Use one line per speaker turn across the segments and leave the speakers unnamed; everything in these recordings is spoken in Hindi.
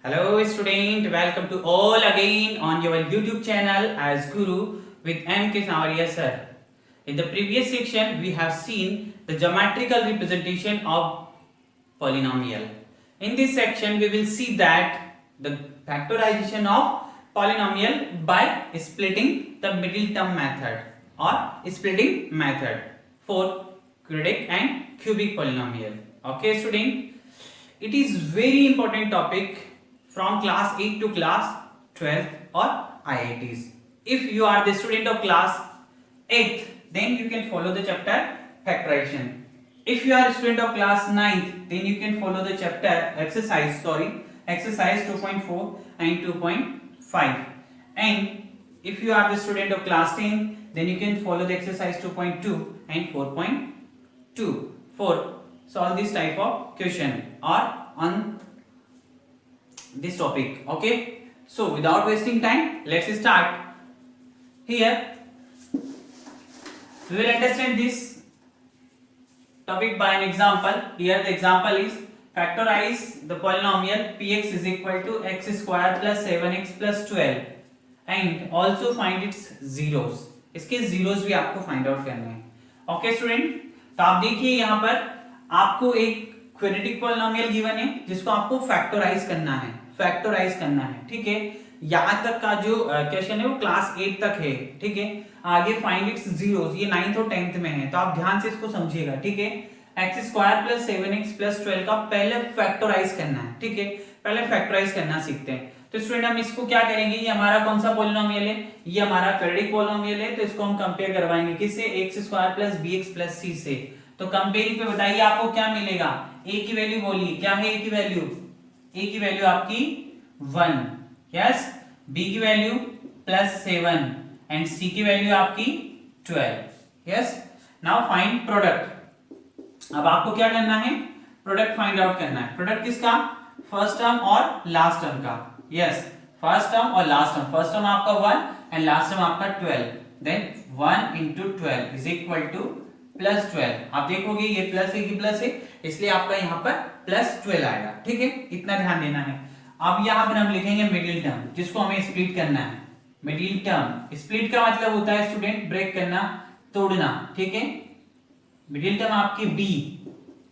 Hello student, welcome to all again on your YouTube channel as Guru with M.K. Samaria sir. In the previous section, we have seen the geometrical representation of polynomial. In this section, we will see that the factorization of polynomial by splitting the middle term method or splitting method for quadratic and cubic polynomial. Okay student, it is very important topic from class 8 to class 12th or IITs. If you are the student of class 8th, then you can follow the chapter factorization. If you are a student of class 9th, then you can follow the chapter exercise 2.4 and 2.5. And if you are the student of class 10, then you can follow the exercise 2.2 and 4.2 for solve this type of question or on this topic. Okay, so without wasting time, let's start. Here we will understand this topic by an example. Here the example is factorize the polynomial px is equal to x square plus 7x plus 12 and also find its zeros. इसके zeros भी आपको find out करने हैं. Okay student, तो आप देखिए यहाँ पर आपको एक क्वाड्रेटिक पॉलिनोमियल गिवन है जिसको आपको फैक्टराइज करना है, ठीक है. यहां तक का जो क्वेश्चन है वो क्लास 8 तक है, ठीक है. आगे फाइंड इट्स जीरोस ये 9th और 10th में है, तो आप ध्यान से इसको समझिएगा, ठीक है. x square plus 7x plus 12 का पहले फैक्टराइज करना है, ठीक है. पहले फैक्टराइज करना सीखते हैं. तो स्टूडेंट हम इसको क्या करेंगे, ये हमारा कौन सा पॉलिनोमियल है, ये हमारा क्वाड्रेटिक पॉलिनोमियल है, तो इसको हम कंपेयर करवाएंगे किससे, x square plus bx plus c से. तो कंपेयरिंग पे बताइए आपको क्या मिलेगा, a की वैल्यू बोलिए, क्या है a की वैल्यू, a की वैल्यू आपकी 1, यस, b की वैल्यू प्लस 7 एंड c की वैल्यू आपकी 12, यस. Now find product. अब आपको क्या करना है, प्रोडक्ट फाइंड आउट करना है. प्रोडक्ट किसका, फर्स्ट टर्म और लास्ट टर्म का, यस, फर्स्ट टर्म और लास्ट टर्म. फर्स्ट टर्म आपका 1 एंड लास्ट टर्म आपका 12, then 1 into 12 is equal to plus 12. आप देखोगे ये प्लस है कि प्लस है, इसलिए आपका यहाँ पर प्लस 12 आएगा, ठीक है. इतना ध्यान देना है. अब यहाँ पर हम लिखेंगे मिडिल टर्म जिसको हमें स्प्लिट करना है. मिडिल टर्म, स्प्लिट का मतलब होता है स्टूडेंट ब्रेक करना, तोड़ना, ठीक है. मिडिल टर्म आपकी b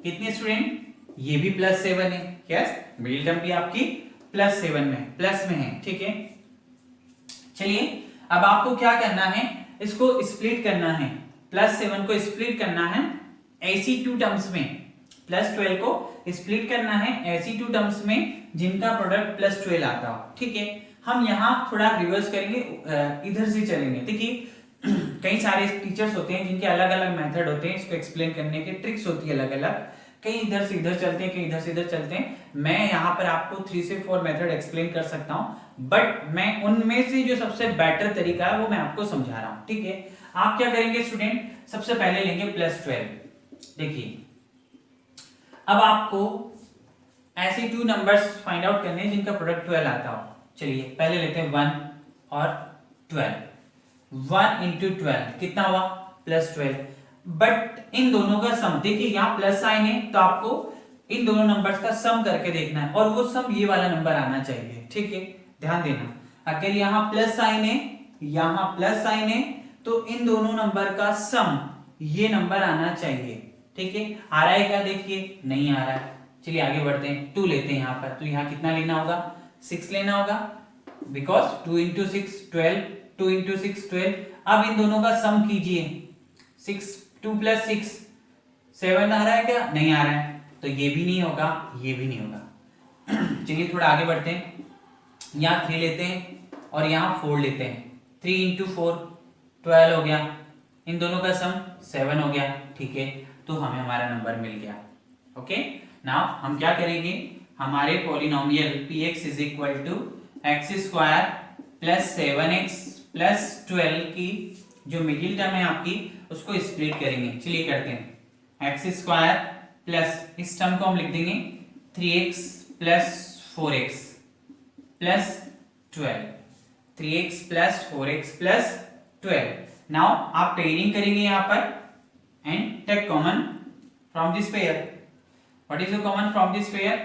कितनी स्टूडेंट, ये भी प्लस 7 है, यस. मिडिल टर्म भी आपकी प्लस 7 में, प्लस में है, ठीक है. चलिए अब आपको क्या करना है, इसको स्प्लिट करना है. प्लस 7 को स्प्लिट करना है ऐसी टू टर्म्स में, प्लस 12 को स्प्लिट करना है ऐसी टू टर्म्स में जिनका प्रोडक्ट प्लस 12 आता हो, ठीक है. हम यहाँ थोड़ा रिवर्स करेंगे, इधर से चलेंगे. देखिए कई सारे टीचर्स होते हैं जिनके अलग अलग मेथड होते हैं इसको एक्सप्लेन करने के, ट्रिक्स होती है अलग अलग. कई इधर से इधर चलते हैं, कई इधर से इधर चलते हैं. मैं यहाँ पर आपको 3 से 4 मेथड एक्सप्लेन कर सकता हूँ, बट मैं उनमें से जो सबसे बेटर तरीका है वो मैं आपको समझा रहा हूँ, ठीक है. आप क्या करेंगे स्टूडेंट, सबसे पहले लेंगे प्लस 12. देखिए अब आपको ऐसे टू नंबर्स फाइंड आउट करने हैं जिनका प्रोडक्ट 12 आता हो. चलिए पहले लेते हैं 1 और 12. 1 into 12 कितना हुआ, प्लस 12. बट इन दोनों का सम, देखिए यहाँ प्लस साइन है तो आपको इन दोनों नंबर्स का सम करके देखना है और वो सम ये वाला नंबर आना चाहिए, ठीक है. ध्यान देना, अगर यहाँ प्लस साइन है, यहाँ प्लस साइन है, तो इन दोनों नंबर का सम ये नंबर आना चाहिए, ठीक है. आ रहा है क्या, देखिए नहीं आ रहा है. चलिए आगे बढ़ते हैं. 2 लेते हैं यहाँ पर, तो यहाँ कितना लेना होगा, 6 लेना होगा, बिकॉज 2 into 6 12, 2 into 6 12. अब इन दोनों का सम कीजिए, 6 2 plus 6 7 आ रहा है क्या, नहीं आ रहा है, तो ये भी नहीं होगा, ये भी नहीं होगा. चलिए थोड़ा आगे बढ़ते हैं. यहाँ 3 लेते हैं और यहाँ 4 लेते हैं. 3 into 4 12 हो गया, इन दोनों का सम 7 हो गया, ठीक है. तो हमें हमारा नंबर मिल गया. ओके, नाउ हम क्या करेंगे, हमारे polynomial px is equal to X square plus 7x plus 12 की जो मिडिल टर्म है आपकी उसको स्प्लिट करेंगे. चलिए करते हैं. एक्स स्क्वायर प्लस इस टर्म को हम लिख देंगे 3x plus 4x plus 12, 3x plus 4x plus 12. Now आप पेयरिंग करेंगे यहाँ पर and take common from this pair. What is the common from this pair,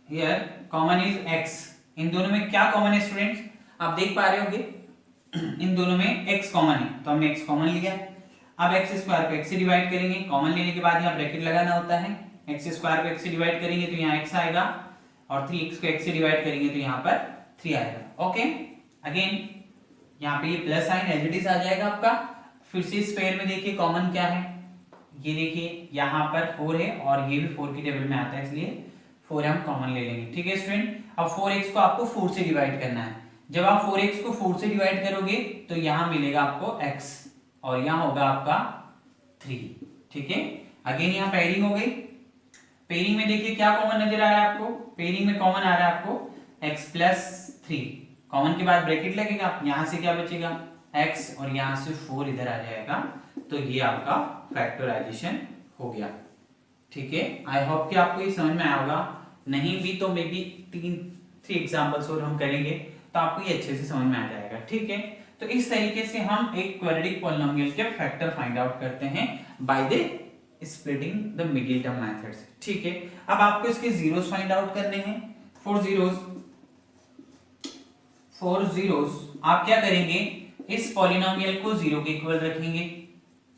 here common is x। इन दोनों में क्या कॉमन है स्टूडेंट्स, आप देख पा रहे होंगे इन दोनों में x कॉमन है, तो हमने x कॉमन लिया। अब x स्क्वायर को x से डिवाइड करेंगे, कॉमन लेने के बाद यहाँ ब्रैकेट लगाना होता है। x स्क्वायर को x से डिवाइड करेंगे तो यहाँ x आएगा, और 3x को x से डिवाइड करेंगे तो यहाँ पर 3 आएगा। ओके, अगेन यहाँ पे ये plus sign as it is आ जाएगा आपका। फिर से इस पेयर में देखिए कॉमन क्या है, ये देखिए यहाँ पर 4 है और ये भी 4 की टेबल में आता है, इसलिए 4 हम कॉमन ले लेंगे। ठीक है स्टूडेंट, अब 4x को आपको 4 से डिवाइड करना है। जब आप 4x को 4 से डिवाइड करोगे तो यहाँ मिलेगा आपको x और यहाँ होगा आपका 3। ठीक है, अगेन यहाँ पेयरिंग हो गई। पेयरिंग में देखिए क्या कॉमन नजर आ रहा है आपको, पेयरिंग में कॉमन आ रहा है आपको x प्लस 3। कॉमन के बाद ब्रैकेट लगेगा, यहाँ से क्या बचेगा x और यहाँ से 4 इधर आ जाएगा, तो ये आपका फैक्टराइजेशन हो गया। ठीक है, आई होप कि आपको ये समझ में आया होगा। नहीं भी तो मे बी 3 एग्जांपल्स और हम करेंगे तो आपको ये अच्छे से समझ में आ जाएगा। ठीक है, तो इस तरीके से हम एक क्वाड्रेटिक पॉलिनोमियल के फैक्टर फाइंड आउट करते हैं by the splitting the middle term method से। ठीक है, अब आपको इसके जीरोस फाइंड आउट करने हैं। फॉर जीरोस आप क्या करेंगे, इस पॉलिनोमियल को 0 के इक्वल रखेंगे।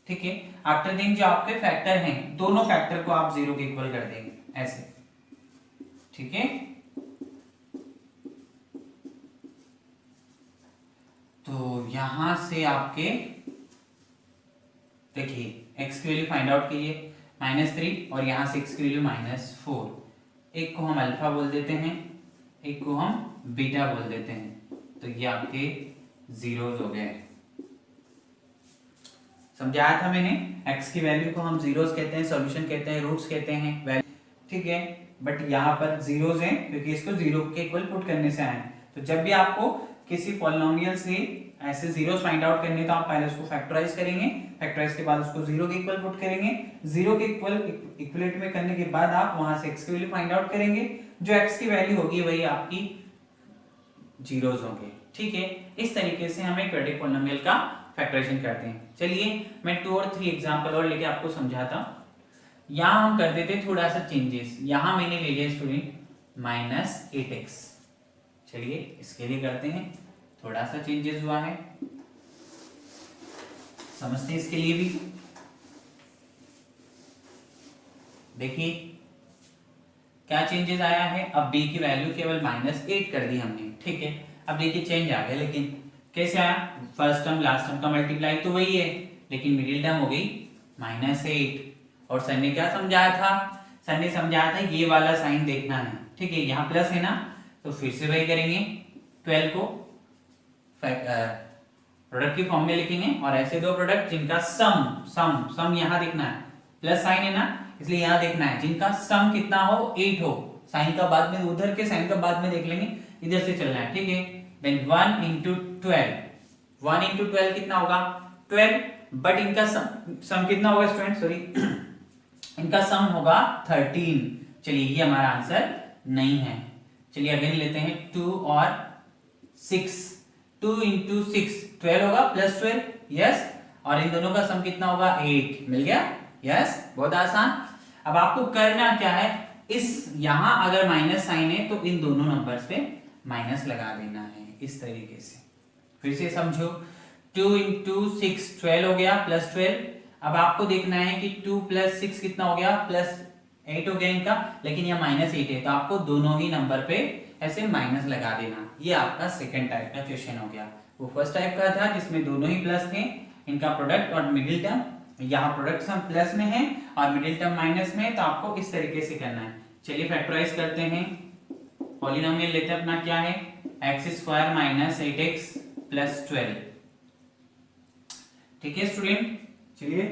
ठीक है, आफ्टर देन जो आपके फैक्टर हैं दोनों फैक्टर को आप 0 के इक्वल कर देंगे ऐसे। ठीक है, तो यहां से आपके देखिए x की वैल्यू फाइंड आउट कीजिए -3 और यहां से x की वैल्यू -4। एक को हम अल्फा बोल देते हैं, एक को हम बीटा बोल देते हैं, तो ये आपके जीरोस हो गए। समझाया था मैंने, x की वैल्यू को हम जीरोस कहते हैं, सॉल्यूशन कहते हैं, रूट्स कहते हैं। ठीक है, बट यहाँ पर जीरोस हैं क्योंकि इसको 0 के इक्वल पुट करने से आए। तो जब भी आपको किसी पॉलिनोमियल से ऐसे जीरोस फाइंड आउट करने तो आप पहले उसको फैक्टराइज करेंगे, फैक्टराइज के बाद उसको 0 के इक्वल पुट करेंगे, 0 के इक्वलेट में करने के बाद आप वहां से x की वैल्यू फाइंड आउट करेंगे, जो x की वैल्यू होगी वही आपकी जीरोस होंगे। ठीक है, इस तरीके से हम एक क्वाड्रेटिक पॉलिनोमियल का फैक्टराइजेशन करते हैं। चलिए मैं 2 और 3 एग्जांपल और लेके आपको समझाता हूं। यहां हम कर देते थोड़ा सा चेंजेस, यहां मैंने ले लिया स्टूडेंट -8x। चलिए इसके लिए करते हैं, थोड़ा सा चेंजेस हुआ है, समझते हैं इसके लिए भी। देखिए क्या चेंजेस आया है, अब b की वैल्यू केवल -8 कर दी हमने। ठीक है, अब देखिए चेंज आ गया, लेकिन कैसे आया, फर्स्ट टर्म लास्ट टर्म का मल्टीप्लाई तो वही है, लेकिन मिडिल टर्म हो गई -8। और सर ने क्या समझाया था, सर ने समझाया था ये वाला साइन देखना है। ठीक है, यहाँ प्लस है ना, तो फिर से वही करेंगे, 12 को प्रोडक्ट की फॉर्म में लिखेंगे और ऐसे दो प्रोडक्ट जिनका सम यहाँ देखना है, प्लस साइन है ना इसलिए यहाँ देखना है, जिनका सम कितना हो 8 हो। साइन का बाद में, उधर के साइन का बाद में देख लेंगे, इधर से चलना है। ठीक है, देन 1 into 12, 1 into 12 कितना होगा 12, बट इनका सम कितना होगा स्टूडेंट, सॉरी इनका सम होगा 13। चलिए ये हमारा आंसर नहीं है। चलिए अगेन लेते हैं 2 और 6, 2 into 6 12 होगा प्लस 12, यस, और इन दोनों का सम कितना होगा 8, मिल गया, यस, बहुत आसान। अब आपको करना क्या है, इस यहां अगर माइनस साइन है तो इन दोनों नंबर्स पे माइनस लगा देना है इस तरीके से। फिर से समझो, 2 into 6 12 हो गया प्लस 12। अब आपको देखना है कि 2 + 6 कितना हो गया, +8 हो गया इनका, लेकिन यह -8 है तो आपको दोनों ही नंबर पे ऐसे माइनस लगा देना। ये आपका सेकंड टाइप का क्वेश्चन हो गया। वो फर्स्ट टाइप का था जिसमें दोनों ही प्लस थे, इनका प्रोडक्ट और मिडिल टर्म, यहाँ प्रोडक्ट सम प्लस में है और मिडिल टर्म माइनस में है, तो आपको इस तरीके से करना है। चलिए फैक्टराइज करते हैं, पॉलिनोमियल लेते हैं अपना, क्या है x² - 8x + 12। ठीक है स्टूडेंट, चलिए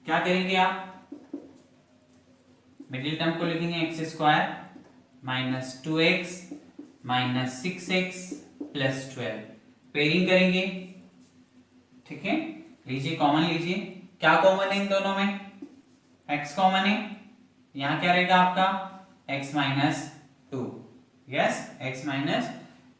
क्या करेंगे आप, मिडिल टर्म को लिखेंगे x² - 2x - 6x + 12, पेयरिंग करेंगे। ठीक है, लीजिए कॉमन लीजिए, क्या कॉमन है इन दोनों में, x कॉमन है, यहां क्या रहेगा आपका x - 2, यस, x -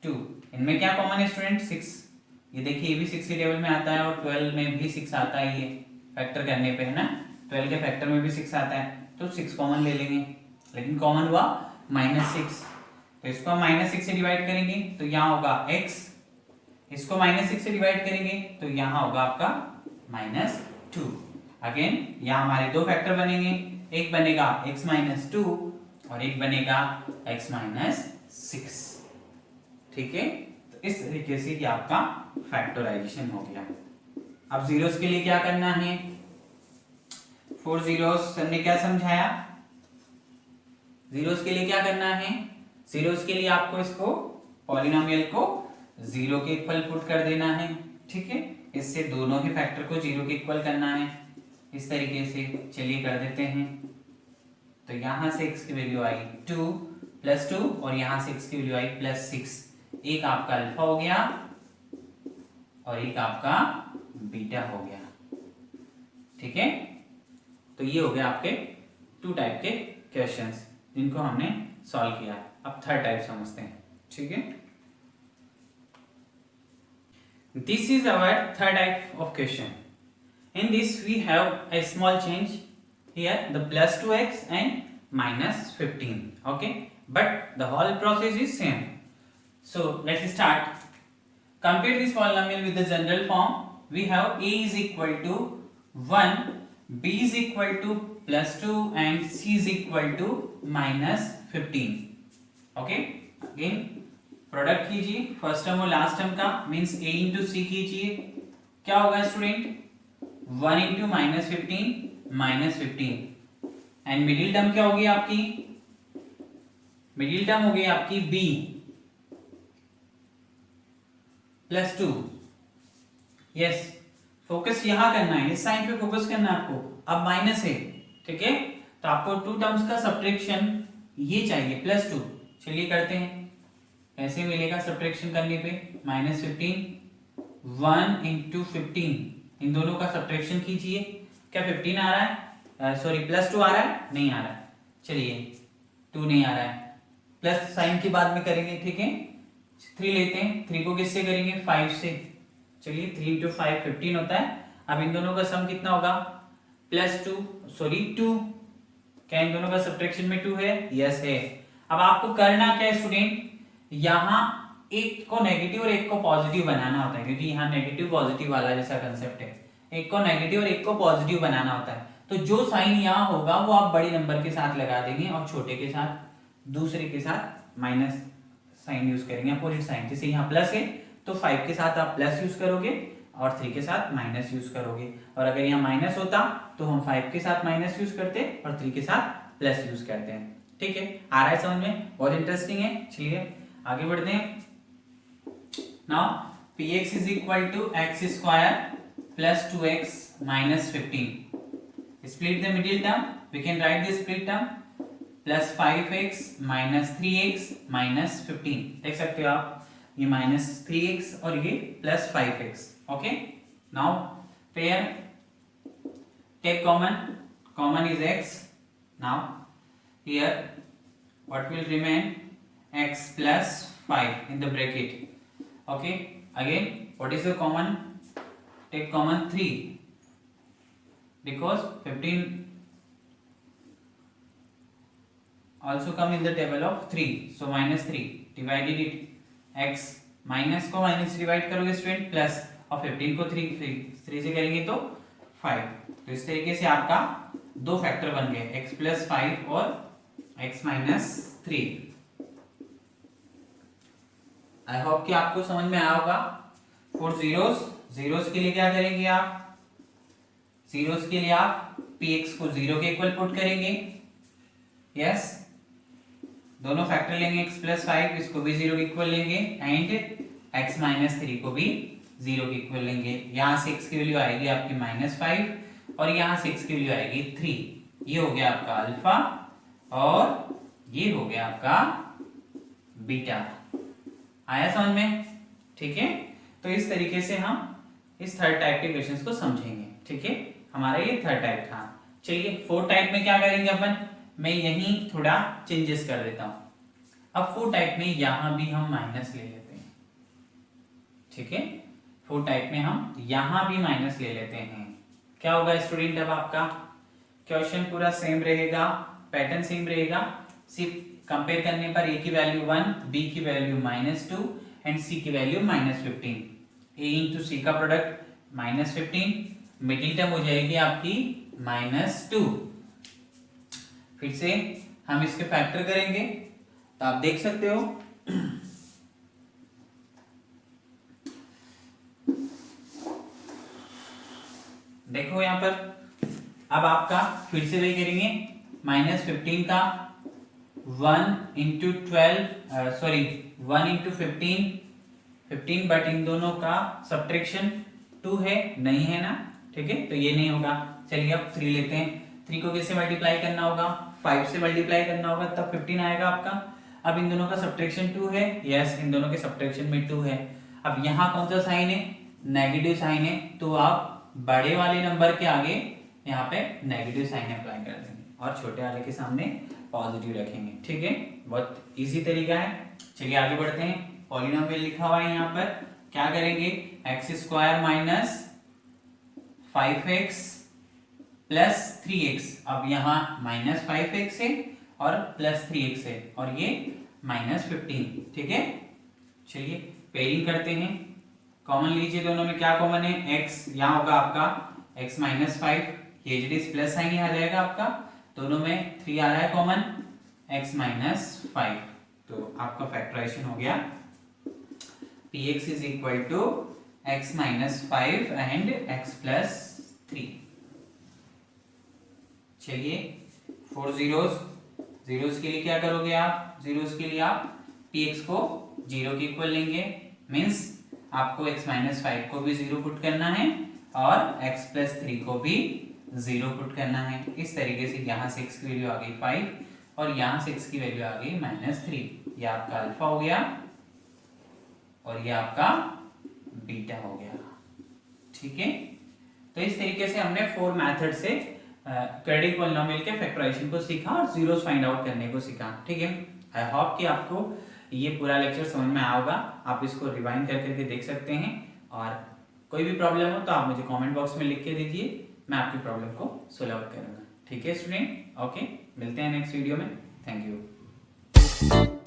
2। इनमें क्या कॉमन है स्टूडेंट 6, ये देखिए ये भी 6 के टेबल में आता है और 12 में भी 6 आता है, ये फैक्टर करने पे है ना, 12 के फैक्टर में भी 6 आता है, तो 6 कॉमन ले लेंगे, लेकिन कॉमन हुआ -6, तो इसको हम -6 से डिवाइड करेंगे तो यहाँ होगा x, इसको -6 से डिवाइड करेंगे तो यहाँ होगा आपका -2। अगेन यहाँ हमारे दो फैक्टर बनेंगे, एक बनेगा x - 2 और एक बनेगा x - 6। ठीक है, तो इस तरीके से ये आपका फैक्टराइजेशन हो गया। अब जीरोस के लिए क्या करना है, 4 जीरोस सर ने क्या समझाया, जीरोस के लिए क्या करना है, जीरोस के लिए आपको इसको पॉलिनोमियल को जीरो के इक्वल पुट कर देना है। ठीक है, इससे दोनों ही फैक्टर को जीरो के इक्वल करना है। इस तरीके से चलिए कर देते हैं। तो यहां से x की वैल्यू आई 2 + 2 और यहां से x की वैल्यू आई +6। एक आपका अल्फा हो गया और एक आपका बीटा हो गया। ठीक है, तो ये हो गया आपके 2 टाइप के क्वेश्चंस जिनको हमने सॉल्व किया। अब थर्ड टाइप समझते हैं। ठीक है, this is our third type of question. In this we have a small change here, the +2x and -15. Okay, but the whole process is same. So let's start. Compare this polynomial with the general form. We have a is equal to 1, b is equal to +2 and c is equal to -15. Okay, again product कीजिए फर्स्ट टर्म और लास्ट टर्म का, मींस a इंटू सी कीजिए। क्या होगा student, 1 into -15 and middle term क्या होगी आपकी, मिडिल टर्म होगी आपकी b +2। यस, फोकस यहां करना है, इस साइन पे फोकस करना है आपको। अब माइनस है, ठीक है, तो आपको 2 टर्म्स का सब्ट्रैक्शन ये चाहिए +2। चलिए करते हैं, ऐसे मिलेगा सब्ट्रैक्शन करने पे, -15 1 इंटू 15, इन दोनों का सब्ट्रैक्शन कीजिए। क्या 15 आ रहा है, सॉरी +2 आ रहा है, नहीं आ रहा है, चलिए 2 नहीं आ रहा है, प्लस साइन की बाद में करेंगे। ठीक है, 3 लेते हैं, 3 को किससे करेंगे, 5 से। चलिए 3 इंटू 5 15 होता है। अब इन दोनों का सम कितना होगा, +2 क्या इन दोनों का सब्ट्रैक्शन में 2 है, यस है। अब आपको करना क्या है स्टूडेंट, यहाँ एक को नेगेटिव और एक को पॉजिटिव बनाना होता है, क्योंकि यहाँ नेगेटिव पॉजिटिव वाला जैसा कंसेप्ट है, एक को नेगेटिव और एक को पॉजिटिव बनाना होता है। तो जो साइन यहाँ होगा वो आप बड़े नंबर के साथ लगा देंगे और छोटे के साथ दूसरे के साथ माइनस साइन यूज करेंगे, अपोजिट साइन। जैसे यहाँ प्लस है तो 5 के साथ आप प्लस यूज करोगे और 3 के साथ माइनस यूज करोगे, और अगर यहाँ माइनस होता तो हम 5 के साथ माइनस यूज करते और 3 के साथ प्लस यूज करते हैं। ठीक है, आ रहा है समझ में, बहुत इंटरेस्टिंग है। चलिए आगे बढ़ते हैं। Now px is equal to x square plus 2x minus 15. Split the middle term. We can write the split term plus 5x minus 3x minus 15. देख सकते हो आप, ये minus 3x और ये plus 5x. Okay. Now pair, take common. Common is x. Now here what will remain, x plus 5 in the bracket. Okay, again what is the common, take common 3 because 15 also come in the table of 3, so -3 divided it, x minus को माइनस डिवाइड करोगे स्टूडेंट प्लस, और 15 को 3 से करेंगे तो 5। तो इस तरीके से आपका दो फैक्टर बन गए, x + 5 और x - 3। आई होप कि आपको समझ में आया होगा। फॉर जीरोस के लिए क्या करेंगे आप, जीरोस के लिए आप px को 0 के इक्वल पुट करेंगे। यस, दोनों फैक्टर लेंगे, x + 5 इसको भी 0 के इक्वल लेंगे एंड x - 3 को भी 0 के इक्वल लेंगे। यहां से x की वैल्यू आएगी आपकी -5 और यहां से x की वैल्यू आएगी 3। ये हो गया आपका अल्फा और ये हो गया आपका बीटा। आया समझ में? ठीक है, तो इस तरीके से हम इस थर्ड टाइप के क्वेश्चंस को समझेंगे। ठीक है, हमारा ये थर्ड टाइप था। चलिए फोर्थ टाइप में क्या करेंगे अपन, मैं यहीं थोड़ा चेंजेस कर देता हूं। अब फोर्थ टाइप में यहां भी हम माइनस ले लेते हैं। ठीक है, फोर्थ टाइप में हम यहां भी माइनस ले लेते हैं। क्या होगा स्टूडेंट, अब आपका क्वेश्चन पूरा सेम रहेगा, पैटर्न सेम रहेगा, सिर्फ कंपेयर करने पर ए की वैल्यू 1, बी की वैल्यू -2 एंड सी की वैल्यू -15। ए इंटू सी का प्रोडक्ट -15, मिडिल टर्म हो जाएगी आपकी -2। फिर से हम इसके फैक्टर करेंगे तो आप देख सकते हो देखो यहां पर अब आपका फिर से वही करेंगे, -15 का 1 into 12 sorry 1 into 15 but in दोनों का सब्ट्रैक्शन 2 है, नहीं है ना, ठीक है, तो ये नहीं होगा। चलिए अब 3 लेते हैं। 3 को कैसे मल्टीप्लाई करना होगा, 5 से मल्टीप्लाई करना होगा तब 15 आएगा आपका। अब इन दोनों का सब्ट्रैक्शन 2 है, यस इन दोनों के सब्ट्रैक्शन में 2 है। अब यहाँ कौन सा साइन है, नेगेटिव साइन है, तो आप बड़े वाले नंबर के आगे यहाँ पे नेगेटिव साइन अप्लाई कर देंगे और छोटे वाले के सामने पॉजिटिव रखेंगे, ठीक है, बहुत इजी तरीका है। चलिए आगे बढ़ते हैं। पॉलिनोमियल लिखा हुआ है यहाँ पर, क्या करेंगे, x² minus 5x plus 3x। अब यहाँ -5x है और +3x है और ये -15, ठीक है। चलिए पेयरिंग करते हैं, कॉमन लीजिए, दोनों में क्या कॉमन है, x यहाँ होगा आपका x -5, ये जब प्लस साइन आ जाएगा आपका, दोनों में 3 आ रहा है कॉमन, x -5, तो आपका फैक्टराइजेशन हो गया px is equal to x -5 and x + 3। चलिए 4 जीरोस के लिए क्या करोगे आप, जीरोस के लिए आप px को 0 के इक्वल लेंगे, मीन्स आपको x -5 को भी 0 पुट करना है और x + 3 को भी 0 पुट करना है। इस तरीके से यहाँ से x की वैल्यू आ गई 5 और यहाँ से x की वैल्यू आ गई -3। ये आपका अल्फा हो गया और ये आपका बीटा हो गया, ठीक है। तो इस तरीके से हमने 4 मेथड से क्वाड्रेटिक पॉलिनोमियल के फैक्टराइजेशन को सीखा और जीरोस फाइंड आउट करने को सीखा, ठीक है। आई होप कि आपको ये पूरा लेक्चर समझ में आया होगा। आप इसको रिवाइंड करके देख सकते हैं और कोई भी प्रॉब्लम हो तो आप मुझे कमेंट बॉक्स में लिख के दीजिए, मैं आपकी प्रॉब्लम को सोल्व आउट करूंगा, ठीक है स्टूडेंट। ओके, मिलते हैं नेक्स्ट वीडियो में, थैंक यू।